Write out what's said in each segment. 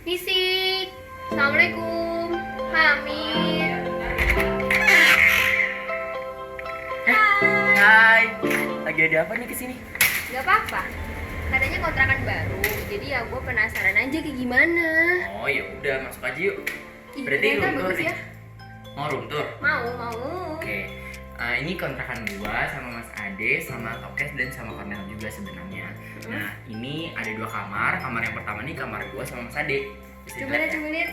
Fisik. Assalamualaikum. Hamid. Hai, lagi ada apa nih kesini? Gak apa-apa. Katanya kontrakan baru. Jadi ya gue penasaran aja kayak gimana. Oh ya udah masuk aja yuk. Ih, Berarti ternyata room tour bagus nih. ya. Mau room tour? Mau. Oke. Ini kontrakan gua sama Mas Ade, sama Tokes dan sama Cornel juga sebenarnya. Nah ini ada 2 kamar. Kamar yang pertama nih kamar gua sama Mas Ade. Bisa Coba dilihat ya? lihat.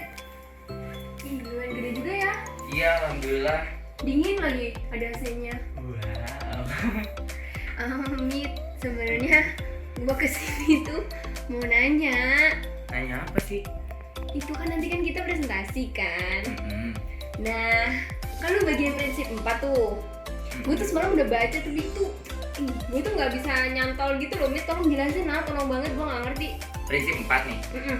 Ih, lumayan gede juga ya. Iya, alhamdulillah. Dingin lagi ada AC-nya. Wow. Hamid, sebenarnya gue kesini tuh mau nanya. Nanya apa sih? Itu kan nanti kan kita presentasi kan. Mm-mm. Nah, kan lu bagian prinsip 4 tuh. Gue tuh semalam udah baca tuh itu. Gue tuh nggak bisa nyantol gitu loh, Mit. Tolong jelasin lah, tolong banget, gue nggak ngerti. Prinsip 4 nih. Mm-mm.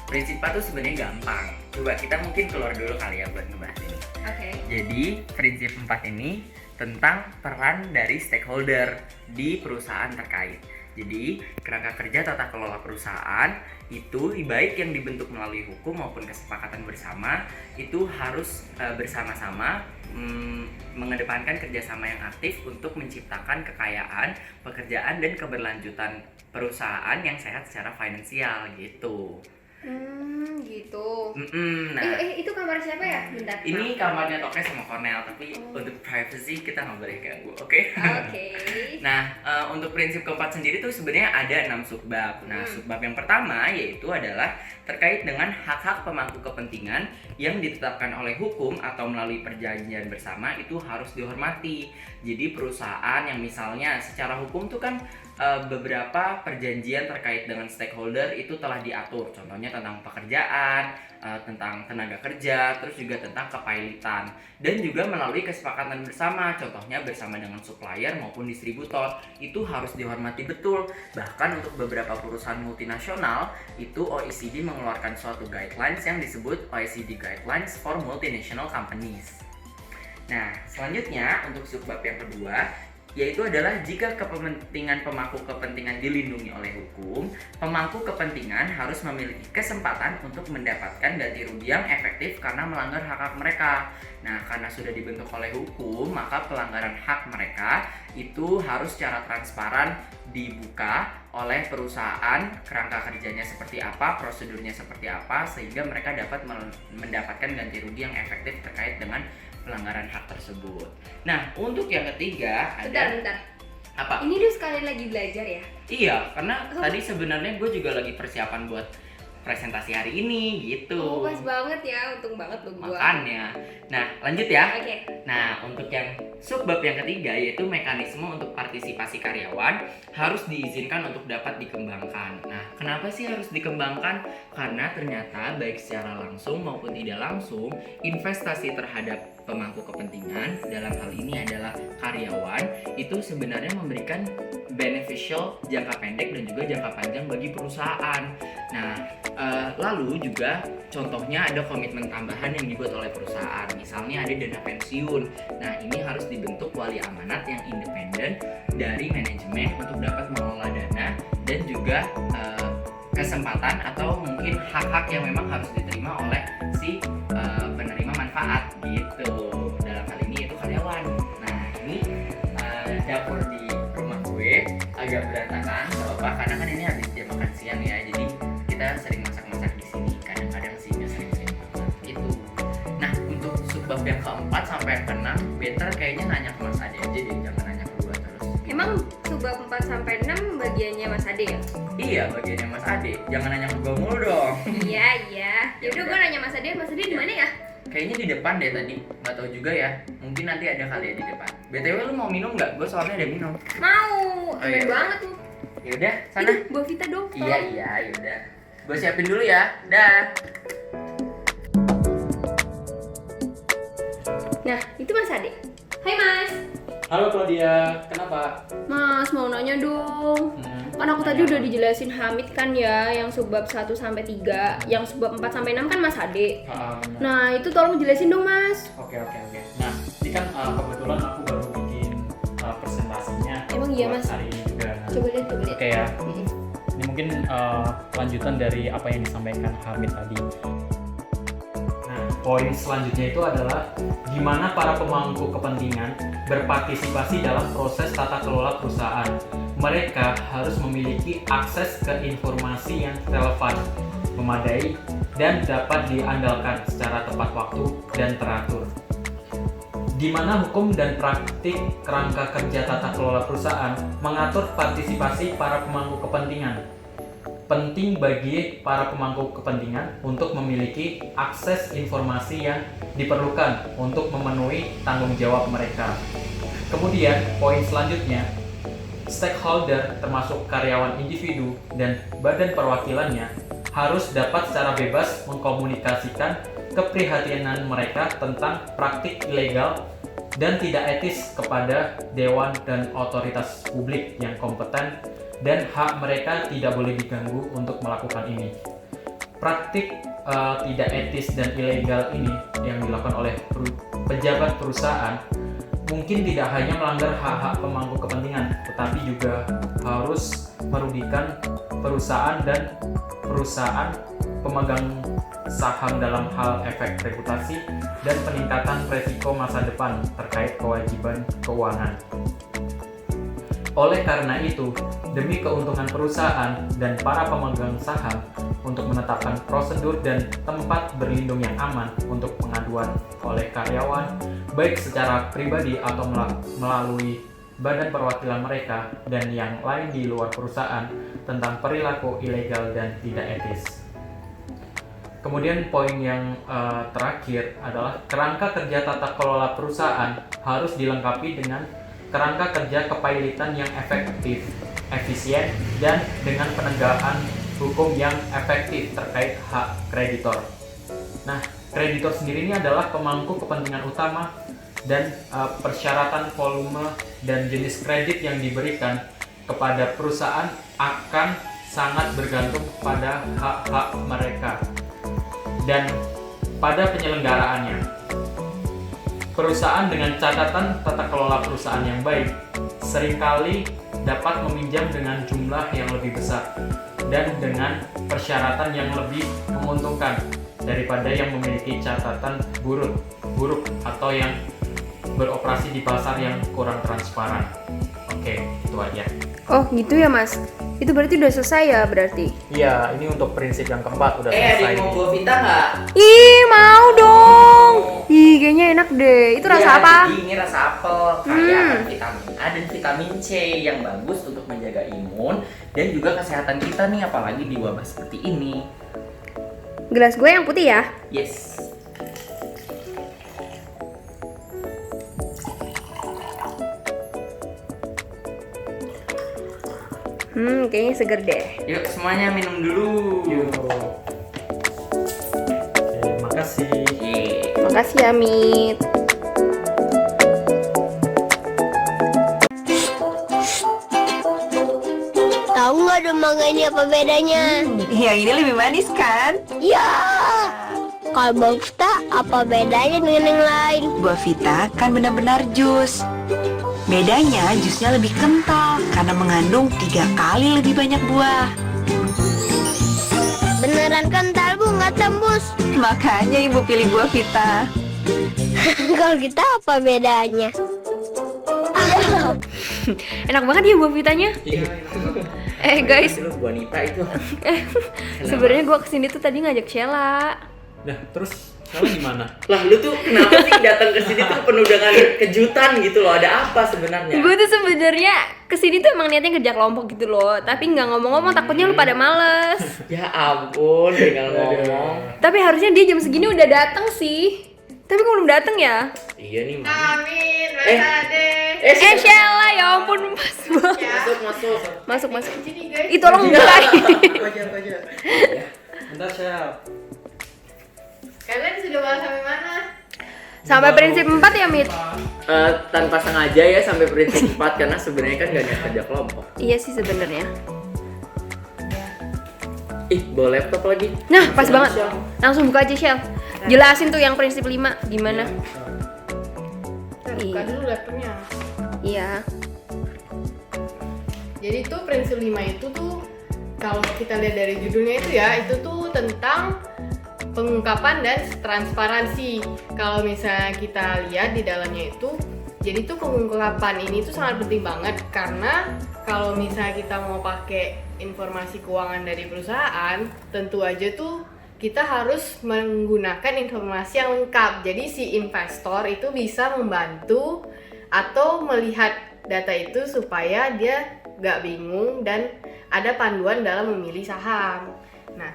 Prinsip 4 tuh sebenarnya gampang. Coba kita mungkin keluar dulu kali ya buat ngebahas ini. Oke. Jadi prinsip 4 ini tentang peran dari stakeholder di perusahaan terkait. Jadi kerangka kerja tata kelola perusahaan itu baik yang dibentuk melalui hukum maupun kesepakatan bersama itu harus bersama-sama mengedepankan kerjasama yang aktif untuk menciptakan kekayaan, pekerjaan dan keberlanjutan perusahaan yang sehat secara finansial gitu. Gitu. Nah, Itu kamar siapa ya? Bentar. ini kamarnya Tokes sama Cornel, tapi untuk privacy kita nggak boleh ganggu, oke? Oke. Nah, untuk prinsip keempat sendiri tuh sebenarnya ada 6 subbab. Nah, subbab yang pertama yaitu adalah terkait dengan hak-hak pemangku kepentingan yang ditetapkan oleh hukum atau melalui perjanjian bersama itu harus dihormati. Jadi perusahaan yang misalnya secara hukum tuh kan beberapa perjanjian terkait dengan stakeholder itu telah diatur. Contohnya tentang pekerjaan, tentang tenaga kerja, terus juga tentang kepailitan, dan juga melalui kesepakatan bersama, contohnya bersama dengan supplier maupun distributor, itu harus dihormati betul. Bahkan untuk beberapa perusahaan multinasional, itu OECD mengeluarkan suatu guidelines yang disebut OECD Guidelines for Multinational Companies. Nah, selanjutnya untuk subbab yang kedua yaitu adalah jika kepentingan pemangku kepentingan dilindungi oleh hukum, pemangku kepentingan harus memiliki kesempatan untuk mendapatkan ganti rugi yang efektif karena melanggar hak-hak mereka. Nah, karena sudah dibentuk oleh hukum, maka pelanggaran hak mereka itu harus secara transparan dibuka oleh perusahaan, kerangka kerjanya seperti apa, prosedurnya seperti apa, sehingga mereka dapat mendapatkan ganti rugi yang efektif terkait dengan pelanggaran hak tersebut. Nah, untuk yang ketiga ada Bentar. apa? Ini dia sekali lagi belajar ya? Iya, karena tadi sebenarnya gue juga lagi persiapan buat presentasi hari ini gitu. Pas banget ya, untung banget lo gua. Makanya. Nah, lanjut ya. Oke. Nah, untuk yang subbab yang ketiga yaitu mekanisme untuk partisipasi karyawan harus diizinkan untuk dapat dikembangkan. Nah, kenapa sih harus dikembangkan? Karena ternyata baik secara langsung maupun tidak langsung, investasi terhadap pemangku kepentingan dalam hal ini adalah karyawan itu sebenarnya memberikan beneficial jangka pendek dan juga jangka panjang bagi perusahaan. Nah, lalu juga contohnya ada komitmen tambahan yang dibuat oleh perusahaan. Misalnya ada dana pensiun. Nah, ini harus dibentuk wali amanat yang independen dari manajemen untuk dapat mengelola dana dan juga kesempatan atau mungkin hak-hak yang memang harus diterima oleh si penerima manfaat gitu. Dalam hal ini yaitu karyawan. Nah, ini dapur di rumah gue agak berantakan, gak apa-apa karena kan ini habis jam makan siang ya. Jadi kita sering masak-masak di sini. Kadang-kadang sih nggak sering-sering banget gitu. Nah, untuk subbab yang keempat sampai yang keenam, better kayaknya nanya ke Mas Ade aja deh, jangan nanya ke gue terus. Emang subbab 4 sampai 6 bagiannya Mas Ade ya? Iya, bagiannya Mas Ade. Jangan nanya ke gue mulu dong. Iya. Yaudah gue nanya Mas Ade di mana ya? Kayaknya di depan deh tadi, nggak tahu juga ya. Mungkin nanti ada kali ya di depan. BTW lu mau minum nggak? Gue soalnya ada minum. Mau. Oh, iya. Keren banget tuh. Yaudah, sana. Itu buat Vita dong. Iya, yaudah. Gue siapin dulu ya. Dah. Nah, itu Mas Ade. Hai Mas. Halo Claudia, kenapa? Mas, mau nanya dong. Kan aku tadi udah dijelasin Hamid kan ya, yang subbab 1 sampai 3, yang subbab 4 sampai 6 kan Mas Ade. Benar. Nah, itu tolong jelasin dong, Mas. Oke. Nah, ini kan kebetulan aku baru bikin presentasinya. Emang iya, buat Mas? Hari ini juga. Nah, Coba lihat. Oke ya. Ini mungkin lanjutan dari apa yang disampaikan Hamid tadi. Nah, poin selanjutnya itu adalah gimana para pemangku kepentingan berpartisipasi dalam proses tata kelola perusahaan. Mereka harus memiliki akses ke informasi yang relevan, memadai, dan dapat diandalkan secara tepat waktu dan teratur. Di mana hukum dan praktik kerangka kerja tata kelola perusahaan mengatur partisipasi para pemangku kepentingan. Penting bagi para pemangku kepentingan untuk memiliki akses informasi yang diperlukan untuk memenuhi tanggung jawab mereka. Kemudian, poin selanjutnya, stakeholder termasuk karyawan individu dan badan perwakilannya harus dapat secara bebas mengkomunikasikan keprihatinan mereka tentang praktik ilegal dan tidak etis kepada dewan dan otoritas publik yang kompeten, dan hak mereka tidak boleh diganggu untuk melakukan ini. Praktik tidak etis dan ilegal ini yang dilakukan oleh pejabat perusahaan mungkin tidak hanya melanggar hak-hak pemangku kepentingan, tetapi juga harus merugikan perusahaan dan perusahaan pemegang saham dalam hal efek reputasi dan peningkatan resiko masa depan terkait kewajiban keuangan. Oleh karena itu, demi keuntungan perusahaan dan para pemegang saham untuk menetapkan prosedur dan tempat berlindung yang aman untuk pengaduan oleh karyawan, baik secara pribadi atau melalui badan perwakilan mereka dan yang lain di luar perusahaan tentang perilaku ilegal dan tidak etis. Kemudian poin yang terakhir adalah kerangka kerja tata kelola perusahaan harus dilengkapi dengan kerangka kerja kepailitan yang efektif, efisien, dan dengan penegakan hukum yang efektif terkait hak kreditor. Nah, kreditor sendiri ini adalah pemangku kepentingan utama dan persyaratan volume dan jenis kredit yang diberikan kepada perusahaan akan sangat bergantung pada hak-hak mereka dan pada penyelenggaraannya. Perusahaan dengan catatan tata kelola perusahaan yang baik seringkali dapat meminjam dengan jumlah yang lebih besar dan dengan persyaratan yang lebih menguntungkan daripada yang memiliki catatan buruk atau yang beroperasi di pasar yang kurang transparan. Oke, itu aja. Oh gitu ya mas, itu berarti udah selesai ya berarti? Iya, ini untuk prinsip yang keempat udah Ada selesai. yang mau buah Vita nggak? Ih mau dong. Ih kayaknya enak deh. Itu rasa Iya, apa? jadi ini rasa apel, kaya akan vitamin A dan vitamin C yang bagus untuk menjaga imun dan juga kesehatan kita nih, apalagi di wabah seperti ini. Gelas gue yang putih ya? Yes. Kayaknya seger deh. Yuk semuanya minum dulu. Yuk. Oke, makasih. Yeay. Makasih ya Mit. Tahu nggak dong mangga ini apa bedanya? Yang ini lebih manis kan? Ya. Kalau Bang Vita apa bedanya dengan yang lain? Buah Vita kan benar-benar jus. Bedanya jusnya lebih kental karena mengandung 3 kali lebih banyak buah. Beneran kental Bu, nggak tembus. Makanya ibu pilih buah Vita. Kalau kita apa bedanya? Enak banget ya buah vitanya. Guys, Itu Bu Anita itu. sebenarnya gue kesini tuh tadi ngajak Sheila. Nah, terus sekarang gimana? Lah lu tuh kenapa sih datang ke sini tuh penuh dengan kejutan gitu loh? Ada apa sebenarnya? Gue tuh sebenarnya kesini tuh emang niatnya kerja kelompok gitu loh, tapi nggak ngomong-ngomong takutnya lu pada males. Ya ampun, tinggal ngomong. Tapi harusnya dia jam segini udah datang sih. Tapi kok belum datang ya? Iya nih, Mami. Amin, Eh. Ade. Sheila ya ampun pas banget. Masuk. Masuk. Sini guys. Ih tolong buka. Aku aja. Bentar, Chef. Kalian sudah bahas sampai mana? Sampai prinsip 4 ya Mit? Tanpa sengaja ya sampai prinsip 4 karena sebenarnya kan gak niat kerja kelompok. Iya sih sebenarnya. Ih, bawa laptop lagi. Nah pas Langsung banget. Shell. Langsung buka aja Shell. Jelasin tuh yang prinsip 5 gimana? Nah, buka dulu laptopnya. Iya. Jadi tuh prinsip 5 itu tuh kalau kita lihat dari judulnya itu ya, itu tuh tentang pengungkapan dan transparansi. Kalau misalnya kita lihat di dalamnya itu, jadi tuh pengungkapan ini tuh sangat penting banget, karena kalau misalnya kita mau pakai informasi keuangan dari perusahaan, tentu aja tuh kita harus menggunakan informasi yang lengkap. Jadi si investor itu bisa membantu atau melihat data itu supaya dia nggak bingung dan ada panduan dalam memilih saham. Nah,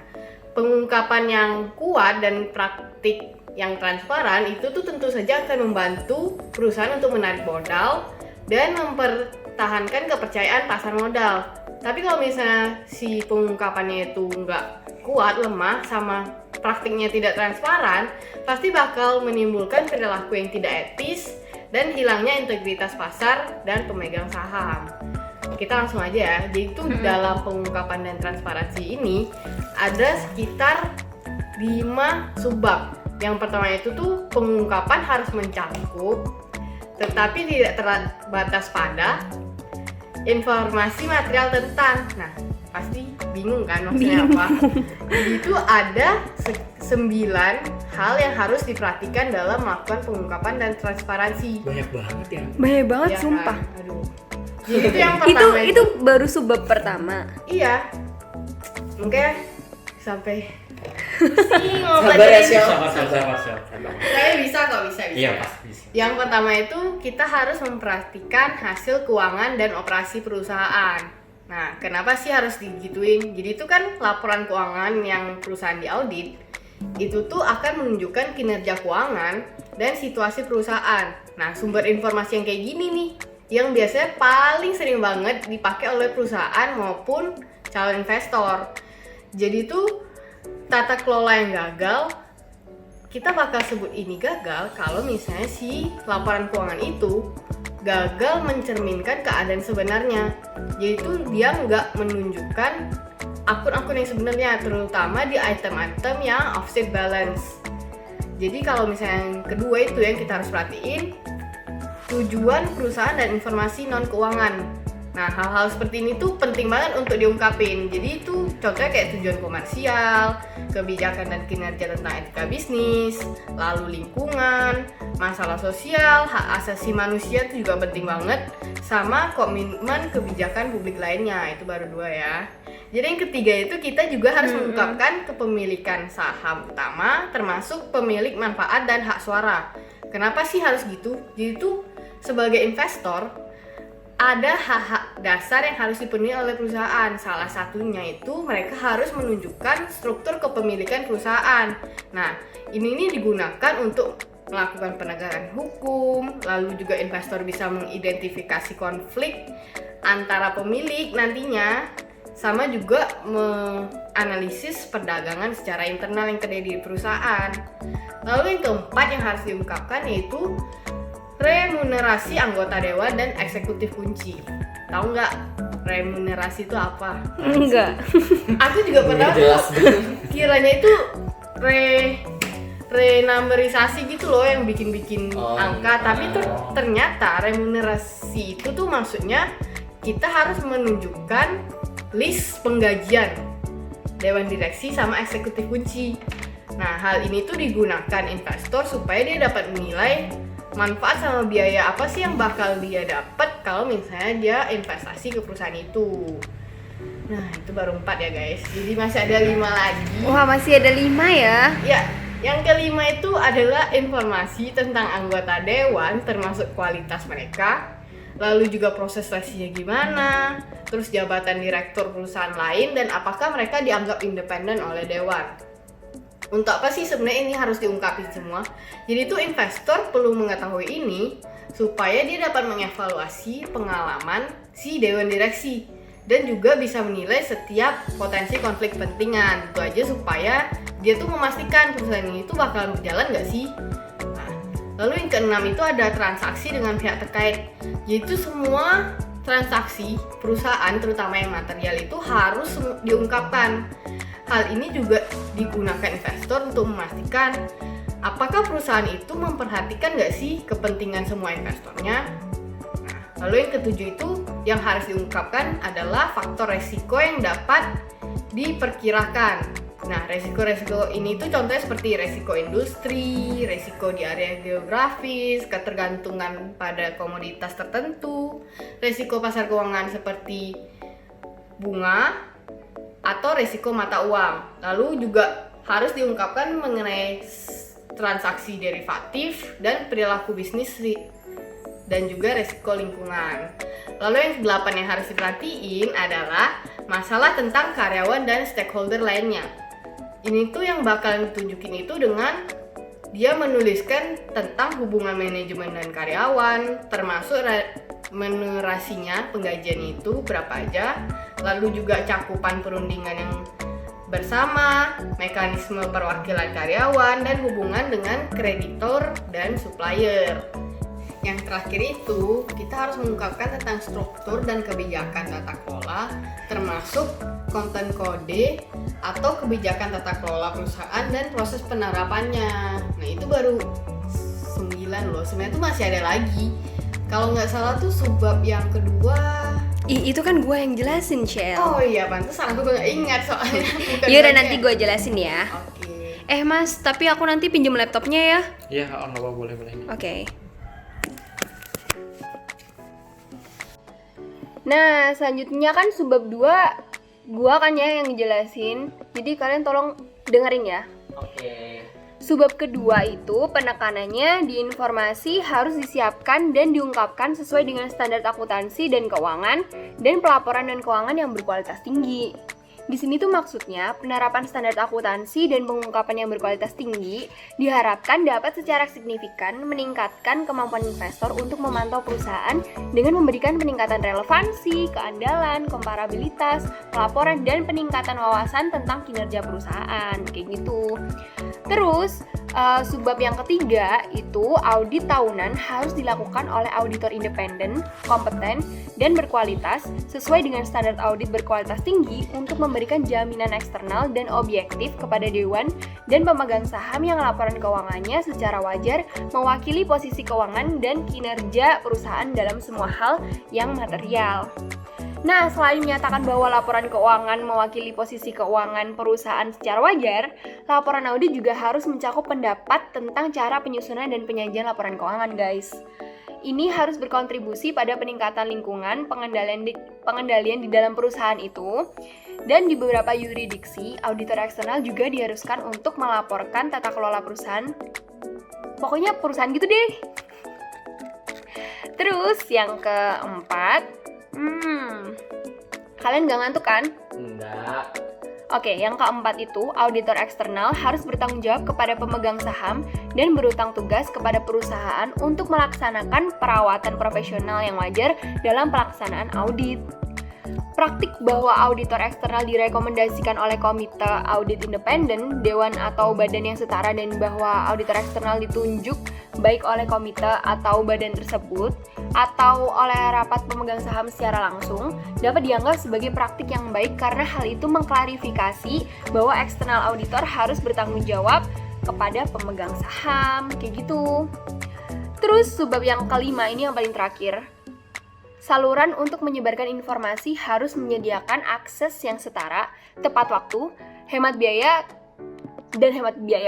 pengungkapan yang kuat dan praktik yang transparan itu tuh tentu saja akan membantu perusahaan untuk menarik modal dan mempertahankan kepercayaan pasar modal. Tapi kalau misalnya si pengungkapannya itu nggak kuat, lemah, sama praktiknya tidak transparan, pasti bakal menimbulkan perilaku yang tidak etis dan hilangnya integritas pasar dan pemegang saham. Kita langsung aja ya. Jadi itu dalam pengungkapan dan transparansi ini ada sekitar 5 subbab. Yang pertama itu tuh pengungkapan harus mencakup tetapi tidak terbatas pada informasi material tentang. Nah, pasti bingung kan maksudnya apa? Jadi itu ada 9 hal yang harus diperhatikan dalam melakukan pengungkapan dan transparansi. Banyak banget ya. Banyak banget, Ya sumpah. kan? Aduh. Jadi itu yang pertama Itu baru subbab pertama. Iya. Mungkin sampai Sabar ya, Syel. Sabar. Saya bisa kok, bisa. Iya, pasti. Yang pertama itu kita harus memperhatikan hasil keuangan dan operasi perusahaan. Nah, kenapa sih harus digituin? Jadi itu kan laporan keuangan yang perusahaan diaudit itu tuh akan menunjukkan kinerja keuangan dan situasi perusahaan. Nah, sumber informasi yang kayak gini nih yang biasanya paling sering banget dipakai oleh perusahaan maupun calon investor. Jadi tuh tata kelola yang gagal, kita bakal sebut ini gagal kalau misalnya si laporan keuangan itu gagal mencerminkan keadaan sebenarnya. Jadi itu dia nggak menunjukkan akun-akun yang sebenarnya, terutama di item-item yang offset balance. Jadi kalau misalnya yang kedua itu yang kita harus perhatiin, tujuan perusahaan dan informasi non keuangan. Nah, hal-hal seperti ini tuh penting banget untuk diungkapin. Jadi itu contohnya kayak tujuan komersial, kebijakan dan kinerja tentang etika bisnis, lalu lingkungan, masalah sosial, hak asasi manusia itu juga penting banget, sama komitmen kebijakan publik lainnya. Itu baru 2 ya. Jadi yang ketiga itu kita juga harus mengungkapkan kepemilikan saham utama, termasuk pemilik manfaat dan hak suara. Kenapa sih harus gitu? Jadi itu sebagai investor ada hak-hak dasar yang harus dipenuhi oleh perusahaan. Salah satunya itu mereka harus menunjukkan struktur kepemilikan perusahaan. Nah, ini digunakan untuk melakukan penegakan hukum, lalu juga investor bisa mengidentifikasi konflik antara pemilik nantinya, sama juga menganalisis perdagangan secara internal yang terjadi di perusahaan. Lalu yang keempat yang harus diungkapkan yaitu remunerasi anggota dewan dan eksekutif kunci. Tahu nggak remunerasi itu apa? Enggak. Aku juga pernah Jelas. kiranya itu renumberisasi gitu loh yang bikin angka, tapi ternyata remunerasi itu tuh maksudnya kita harus menunjukkan list penggajian dewan direksi sama eksekutif kunci. Nah, hal ini tuh digunakan investor supaya dia dapat menilai manfaat sama biaya apa sih yang bakal dia dapat kalau misalnya dia investasi ke perusahaan itu. Nah, itu baru 4 ya guys. Jadi masih ada 5 lagi. Wah, masih ada 5 ya. Ya, yang kelima itu adalah informasi tentang anggota dewan, termasuk kualitas mereka, lalu juga proses seleksinya gimana, terus jabatan direktur perusahaan lain, dan apakah mereka dianggap independen oleh dewan. Untuk apa sih sebenarnya ini harus diungkapin semua? Jadi tuh investor perlu mengetahui ini supaya dia dapat mengevaluasi pengalaman si dewan direksi dan juga bisa menilai setiap potensi konflik kepentingan. Itu aja supaya dia tuh memastikan perusahaan ini tuh bakalan berjalan nggak sih? Nah, lalu yang keenam itu ada transaksi dengan pihak terkait. Yaitu semua transaksi perusahaan terutama yang material itu harus diungkapkan. Hal ini juga digunakan investor untuk memastikan apakah perusahaan itu memperhatikan nggak sih kepentingan semua investornya. Nah, lalu yang ketujuh itu yang harus diungkapkan adalah faktor resiko yang dapat diperkirakan. Nah, resiko-resiko ini tuh contohnya seperti resiko industri, resiko di area geografis, ketergantungan pada komoditas tertentu, resiko pasar keuangan seperti bunga, atau resiko mata uang. Lalu juga harus diungkapkan mengenai transaksi derivatif dan perilaku bisnis dan juga resiko lingkungan. Lalu yang ke-8 yang harus diperhatiin adalah masalah tentang karyawan dan stakeholder lainnya. Ini tuh yang bakal ditunjukin itu dengan dia menuliskan tentang hubungan manajemen dan karyawan, termasuk remunerasinya, penggajian itu berapa aja, lalu juga cakupan perundingan yang bersama, mekanisme perwakilan karyawan, dan hubungan dengan kreditor dan supplier. Yang terakhir itu, kita harus mengungkapkan tentang struktur dan kebijakan tata kelola, termasuk konten kode atau kebijakan tata kelola perusahaan dan proses penerapannya. Nah, itu baru 9 loh, sebenarnya tuh masih ada lagi. Kalau nggak salah tuh subbab yang kedua. Itu kan gue yang jelasin, Shell. Oh iya, pantesan aku nggak ingat soalnya. Yaudah, nanti gue jelasin ya. Oke. Mas, tapi aku nanti pinjam laptopnya ya. Iya, apa boleh. Oke. Nah, selanjutnya kan subbab 2, gua kan ya yang ngejelasin. Jadi kalian tolong dengerin ya. Oke. Subbab kedua itu penekanannya di informasi harus disiapkan dan diungkapkan sesuai dengan standar akuntansi dan keuangan dan pelaporan dan keuangan yang berkualitas tinggi. Di sini tuh maksudnya penerapan standar akuntansi dan pengungkapan yang berkualitas tinggi diharapkan dapat secara signifikan meningkatkan kemampuan investor untuk memantau perusahaan dengan memberikan peningkatan relevansi, keandalan, komparabilitas, pelaporan, dan peningkatan wawasan tentang kinerja perusahaan, kayak gitu. Terus, subbab yang ketiga itu audit tahunan harus dilakukan oleh auditor independen, kompeten, dan berkualitas sesuai dengan standar audit berkualitas tinggi untuk memberikan jaminan eksternal dan objektif kepada dewan dan pemegang saham yang laporan keuangannya secara wajar mewakili posisi keuangan dan kinerja perusahaan dalam semua hal yang material. Nah, selain menyatakan bahwa laporan keuangan mewakili posisi keuangan perusahaan secara wajar, laporan audit juga harus mencakup pendapat tentang cara penyusunan dan penyajian laporan keuangan, guys. Ini harus berkontribusi pada peningkatan lingkungan pengendalian di dalam perusahaan itu. Dan di beberapa yurisdiksi, auditor eksternal juga diharuskan untuk melaporkan tata kelola perusahaan. Pokoknya perusahaan gitu deh. Terus yang keempat, kalian gak ngantuk kan? Enggak. Oke, yang keempat itu, auditor eksternal harus bertanggung jawab kepada pemegang saham dan berutang tugas kepada perusahaan untuk melaksanakan perawatan profesional yang wajar dalam pelaksanaan audit. Praktik bahwa auditor eksternal direkomendasikan oleh komite audit independen, dewan atau badan yang setara, dan bahwa auditor eksternal ditunjuk baik oleh komite atau badan tersebut atau oleh rapat pemegang saham secara langsung dapat dianggap sebagai praktik yang baik karena hal itu mengklarifikasi bahwa eksternal auditor harus bertanggung jawab kepada pemegang saham, kayak gitu. Terus subbab yang kelima ini yang paling terakhir. Saluran untuk menyebarkan informasi harus menyediakan akses yang setara, tepat waktu, hemat biaya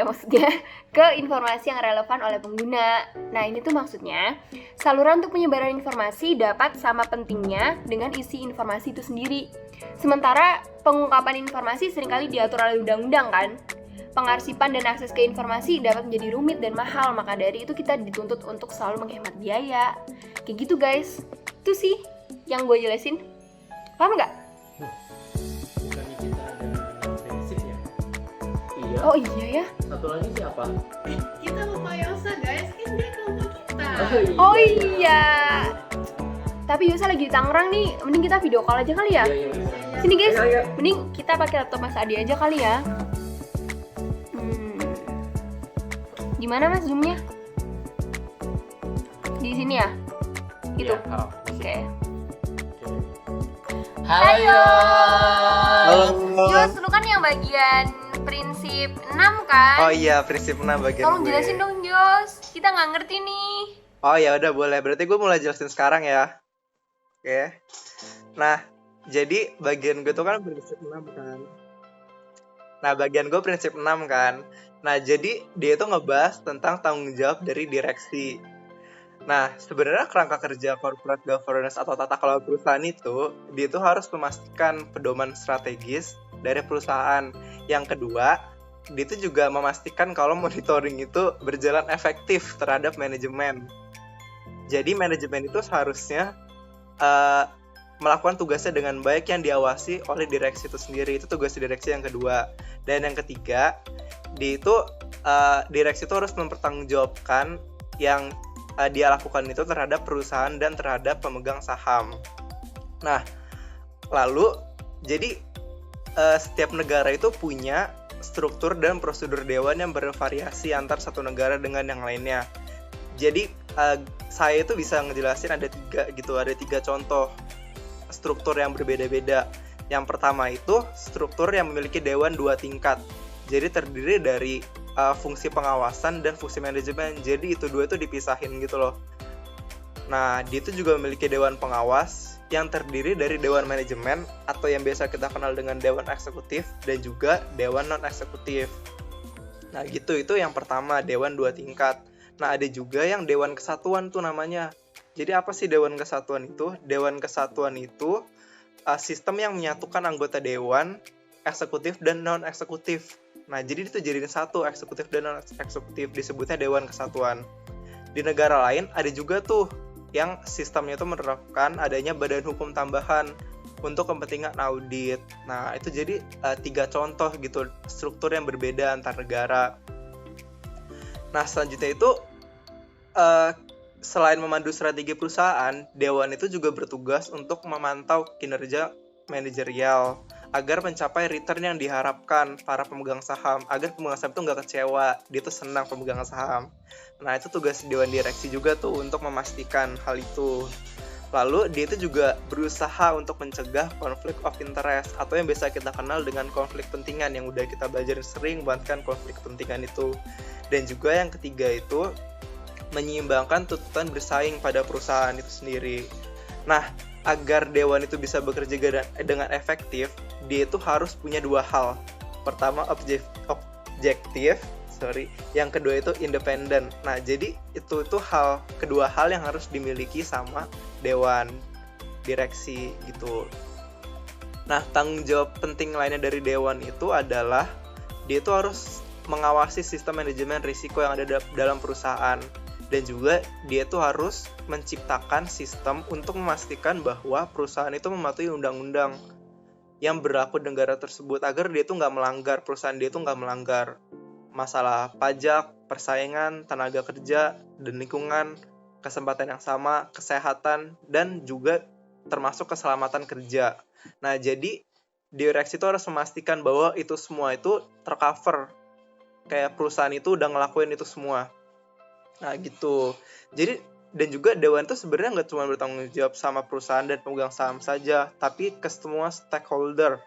maksudnya ke informasi yang relevan oleh pengguna. Nah, ini tuh maksudnya saluran untuk penyebaran informasi dapat sama pentingnya dengan isi informasi itu sendiri. Sementara pengungkapan informasi seringkali diatur oleh undang-undang kan. Pengarsipan dan akses ke informasi dapat menjadi rumit dan mahal, maka dari itu kita dituntut untuk selalu menghemat biaya. Kayak gitu guys. Itu sih yang gue jelasin. Paham nggak? Bukannya kita ada prinsip ya? Iya. Oh iya ya. Satu lagi siapa? Kita lupa Yosa guys, kan dia kelompok kita. Oh iya. Tapi Yosa lagi di Tangerang nih, mending kita video call aja kali ya. Iya. Sini guys, mending kita pakai laptop Mas Adi aja kali ya. Gimana Mas Zoom-nya? Di sini ya? Gitu. Iya, Oke. Halo. Yos, lu kan yang bagian prinsip 6 kan? Oh iya, prinsip 6 bagian Tolong gue. jelasin dong, Jos. Kita nggak ngerti nih. Oh ya udah boleh. Berarti gue mulai jelasin sekarang ya. Oke. Nah, jadi bagian gue tuh kan prinsip 6 kan. Nah, bagian gue prinsip 6 kan. Nah, jadi dia itu ngebahas tentang tanggung jawab dari direksi. Nah, sebenarnya kerangka kerja corporate governance atau tata kelola perusahaan itu, dia itu harus memastikan pedoman strategis dari perusahaan. Yang kedua, dia itu juga memastikan kalau monitoring itu berjalan efektif terhadap manajemen. Jadi manajemen itu seharusnya melakukan tugasnya dengan baik yang diawasi oleh direksi itu sendiri. Itu tugas direksi yang kedua. Dan yang ketiga, direksi itu harus mempertanggungjawabkan yang dia lakukan itu terhadap perusahaan dan terhadap pemegang saham. Nah, lalu jadi setiap negara itu punya struktur dan prosedur dewan yang bervariasi antar satu negara dengan yang lainnya. Jadi saya itu bisa ngejelasin ada tiga contoh struktur yang berbeda-beda. Yang pertama itu struktur yang memiliki dewan 2 tingkat. Jadi terdiri dari fungsi pengawasan dan fungsi manajemen. Jadi itu dua itu dipisahin gitu loh. Nah, dia itu juga memiliki dewan pengawas yang terdiri dari dewan manajemen atau yang biasa kita kenal dengan dewan eksekutif dan juga dewan non eksekutif. Nah, gitu, itu yang pertama, dewan 2 tingkat. Nah, ada juga yang dewan kesatuan tuh namanya. Jadi apa sih dewan kesatuan itu? Dewan kesatuan itu sistem yang menyatukan anggota dewan eksekutif dan non eksekutif. Nah, jadi itu jadiin satu, eksekutif dan non eksekutif, disebutnya dewan kesatuan. Di negara lain ada juga tuh yang sistemnya itu menerapkan adanya badan hukum tambahan untuk kepentingan audit. Nah, itu jadi 3 contoh gitu struktur yang berbeda antar negara. Nah, selanjutnya itu selain memandu strategi perusahaan, dewan itu juga bertugas untuk memantau kinerja manajerial agar mencapai return yang diharapkan para pemegang saham, agar pemegang saham itu nggak kecewa, dia tuh senang pemegang saham. Nah, itu tugas dewan direksi juga tuh untuk memastikan hal itu. Lalu dia itu juga berusaha untuk mencegah konflik of interest atau yang biasa kita kenal dengan konflik kepentingan yang udah kita belajar sering banget kan konflik kepentingan itu. Dan juga yang ketiga itu menyeimbangkan tuntutan bersaing pada perusahaan itu sendiri. Nah, agar dewan itu bisa bekerja dengan efektif, dia itu harus punya 2 hal. Pertama objektif, yang kedua itu independen. Nah, jadi itu kedua hal yang harus dimiliki sama dewan direksi gitu. Nah, tanggung jawab penting lainnya dari dewan itu adalah dia itu harus mengawasi sistem manajemen risiko yang ada dalam perusahaan. Dan juga dia tuh harus menciptakan sistem untuk memastikan bahwa perusahaan itu mematuhi undang-undang yang berlaku di negara tersebut agar perusahaan dia tuh nggak melanggar masalah pajak, persaingan, tenaga kerja, dan lingkungan, kesempatan yang sama, kesehatan, dan juga termasuk keselamatan kerja. Nah, jadi direksi itu harus memastikan bahwa itu semua itu tercover, kayak perusahaan itu udah ngelakuin itu semua. Nah, gitu. Jadi, dan juga dewan itu sebenarnya nggak cuma bertanggung jawab sama perusahaan dan pemegang saham saja, tapi ke semua stakeholder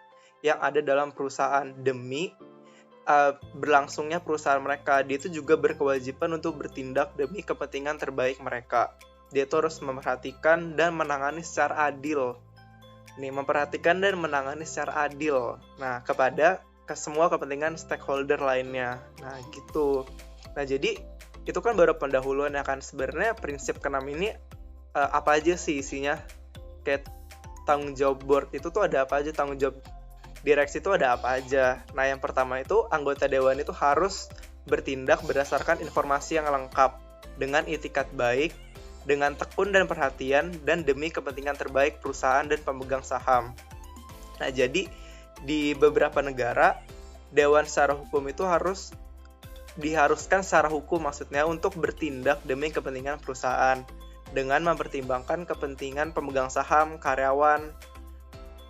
yang ada dalam perusahaan demi berlangsungnya perusahaan mereka. Dia itu juga berkewajiban untuk bertindak demi kepentingan terbaik mereka. Dia itu harus memperhatikan dan menangani secara adil. Memperhatikan dan menangani secara adil. Nah, ke semua kepentingan stakeholder lainnya. Nah, gitu. Nah, jadi itu kan baru pendahuluan ya kan. Sebenarnya prinsip ke-6 ini apa aja sih isinya? Kayak tanggung jawab board itu tuh ada apa aja, tanggung jawab direksi itu ada apa aja. Nah, yang pertama itu anggota dewan itu harus bertindak berdasarkan informasi yang lengkap, dengan itikat baik, dengan tekun dan perhatian, dan demi kepentingan terbaik perusahaan dan pemegang saham. Nah, jadi di beberapa negara, dewan secara hukum itu diharuskan secara hukum maksudnya untuk bertindak demi kepentingan perusahaan dengan mempertimbangkan kepentingan pemegang saham, karyawan,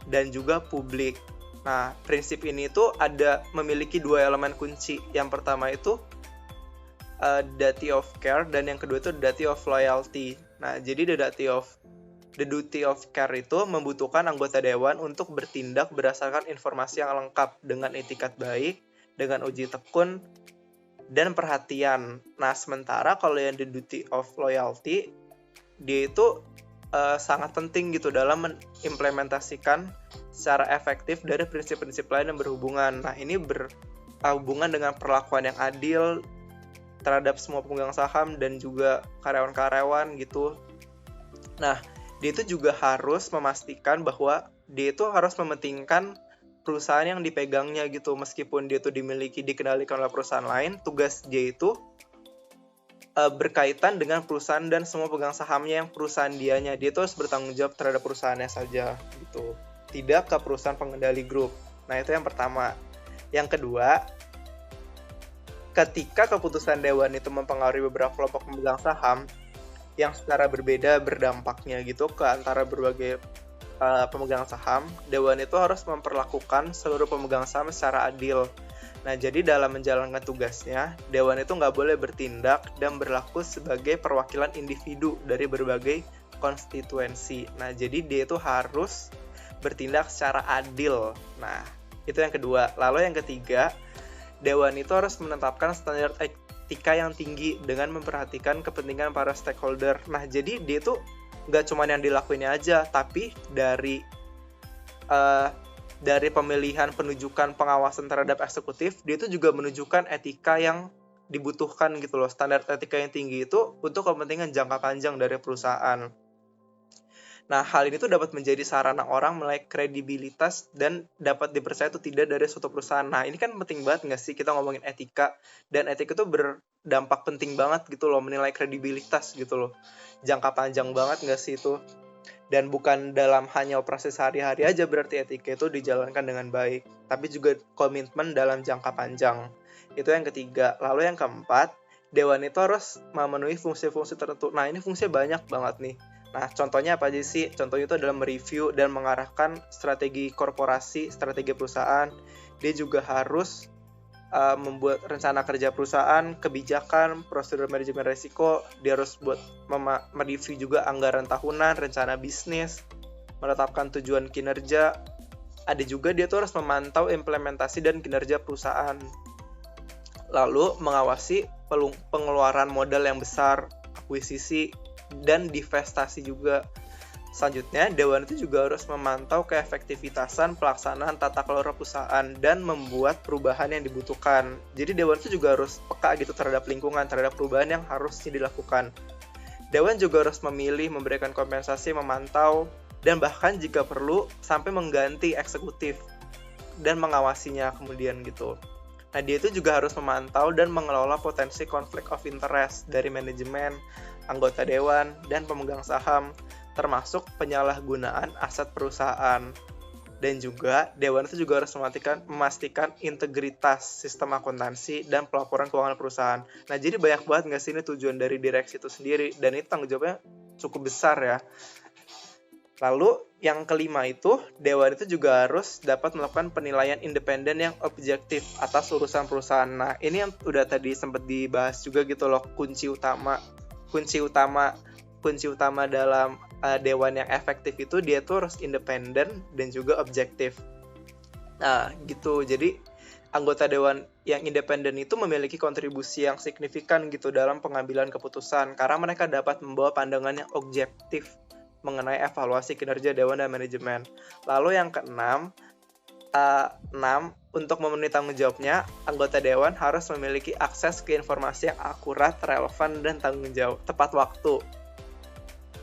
dan juga publik. Nah, prinsip ini tuh memiliki 2 elemen kunci. Yang pertama itu duty of care dan yang kedua itu duty of loyalty. Nah, jadi the duty of care itu membutuhkan anggota dewan untuk bertindak berdasarkan informasi yang lengkap dengan etikat baik, dengan uji tekun, dan perhatian. Nah, sementara kalau yang the duty of loyalty, dia itu sangat penting gitu dalam mengimplementasikan secara efektif dari prinsip-prinsip lain yang berhubungan. Nah, ini berhubungan dengan perlakuan yang adil terhadap semua pemegang saham dan juga karyawan-karyawan gitu. Nah, dia itu juga harus memastikan bahwa dia itu harus mementingkan perusahaan yang dipegangnya gitu. Meskipun dia itu dikendalikan oleh perusahaan lain, tugas dia itu berkaitan dengan perusahaan dan semua pegang sahamnya yang perusahaan dianya. Dia itu harus bertanggung jawab terhadap perusahaannya saja gitu. Tidak ke perusahaan pengendali grup. Nah, itu yang pertama. Yang kedua, ketika keputusan dewan itu mempengaruhi beberapa kelompok pemegang saham yang secara berbeda berdampaknya gitu ke antara berbagai pemegang saham, dewan itu harus memperlakukan seluruh pemegang saham secara adil. Nah, jadi dalam menjalankan tugasnya, dewan itu nggak boleh bertindak dan berlaku sebagai perwakilan individu dari berbagai konstituensi. Nah, jadi dia itu harus bertindak secara adil. Nah, itu yang kedua. Lalu yang ketiga, dewan itu harus menetapkan standar etika yang tinggi dengan memperhatikan kepentingan para stakeholder. Nah, jadi dia itu nggak cuma yang dilakuinnya aja, tapi dari pemilihan, penunjukan, pengawasan terhadap eksekutif, dia itu juga menunjukkan etika yang dibutuhkan gitu loh. Standar etika yang tinggi itu untuk kepentingan jangka panjang dari perusahaan. Nah, hal ini tuh dapat menjadi sarana orang melek kredibilitas dan dapat dipercaya atau tidak dari suatu perusahaan. Nah, ini kan penting banget nggak sih kita ngomongin etika, dan etika itu berdampak penting banget gitu loh, menilai kredibilitas gitu loh. Jangka panjang banget nggak sih itu? Dan bukan dalam hanya operasi sehari-hari aja berarti etika itu dijalankan dengan baik, tapi juga komitmen dalam jangka panjang. Itu yang ketiga. Lalu yang keempat, dewan itu harus memenuhi fungsi-fungsi tertentu. Nah, ini fungsinya banyak banget nih. Nah, contohnya apa aja sih? Contohnya itu adalah mereview dan mengarahkan strategi korporasi, strategi perusahaan. Dia juga harus membuat rencana kerja perusahaan, kebijakan, prosedur manajemen risiko. Dia harus buat mereview juga anggaran tahunan, rencana bisnis, menetapkan tujuan kinerja. Ada juga dia tuh harus memantau implementasi dan kinerja perusahaan. Lalu mengawasi pengeluaran modal yang besar, akuisisi, dan divestasi juga. Selanjutnya, dewan itu juga harus memantau keefektivitasan pelaksanaan tata kelola perusahaan dan membuat perubahan yang dibutuhkan. Jadi dewan itu juga harus peka gitu terhadap lingkungan, terhadap perubahan yang harusnya dilakukan. Dewan juga harus memilih, memberikan kompensasi, memantau, dan bahkan jika perlu sampai mengganti eksekutif dan mengawasinya kemudian gitu. Nah, dia itu juga harus memantau dan mengelola potensi konflik of interest dari manajemen, anggota dewan, dan pemegang saham, termasuk penyalahgunaan aset perusahaan. Dan juga, dewan itu juga harus memastikan integritas sistem akuntansi dan pelaporan keuangan perusahaan. Nah, jadi banyak banget nggak sih ini tujuan dari direksi itu sendiri, dan ini tanggung jawabnya cukup besar ya. Lalu, yang kelima itu, dewan itu juga harus dapat melakukan penilaian independen yang objektif atas urusan perusahaan. Nah, ini yang udah tadi sempat dibahas juga gitu loh, kunci utama dalam dewan yang efektif itu dia tuh harus independen dan juga objektif. Nah, gitu. Jadi anggota dewan yang independen itu memiliki kontribusi yang signifikan gitu dalam pengambilan keputusan karena mereka dapat membawa pandangan yang objektif mengenai evaluasi kinerja dewan dan manajemen. Lalu yang keenam, untuk memenuhi tanggung jawabnya, anggota dewan harus memiliki akses ke informasi yang akurat, relevan, dan tanggung jawab tepat waktu.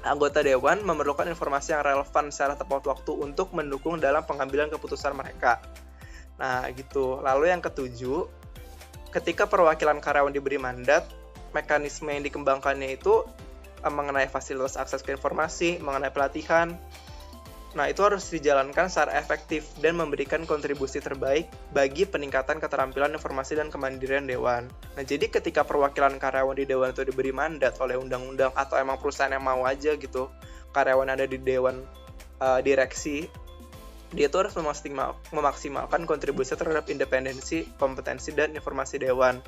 Anggota dewan memerlukan informasi yang relevan secara tepat waktu untuk mendukung dalam pengambilan keputusan mereka. Nah, gitu. Lalu yang ketujuh, ketika perwakilan karyawan diberi mandat, mekanisme yang dikembangkannya itu mengenai fasilitas akses ke informasi, mengenai pelatihan. Nah, itu harus dijalankan secara efektif dan memberikan kontribusi terbaik bagi peningkatan keterampilan informasi dan kemandirian dewan. Nah, jadi ketika perwakilan karyawan di dewan itu diberi mandat oleh undang-undang atau emang perusahaan yang mau aja gitu, karyawan ada di dewan direksi, dia itu harus memaksimalkan kontribusi terhadap independensi, kompetensi, dan informasi dewan.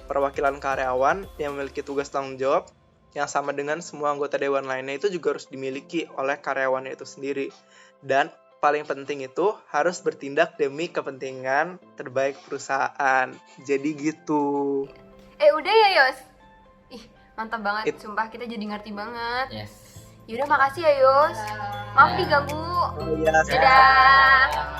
Perwakilan karyawan yang memiliki tugas tanggung jawab yang sama dengan semua anggota dewan lainnya itu juga harus dimiliki oleh karyawannya itu sendiri. Dan paling penting itu harus bertindak demi kepentingan terbaik perusahaan. Jadi gitu. Udah ya Yos? Ih, mantap banget. Sumpah kita jadi ngerti banget. Yes. Yaudah makasih ya Yus. Maaf diganggu. Oh iya, Dadah.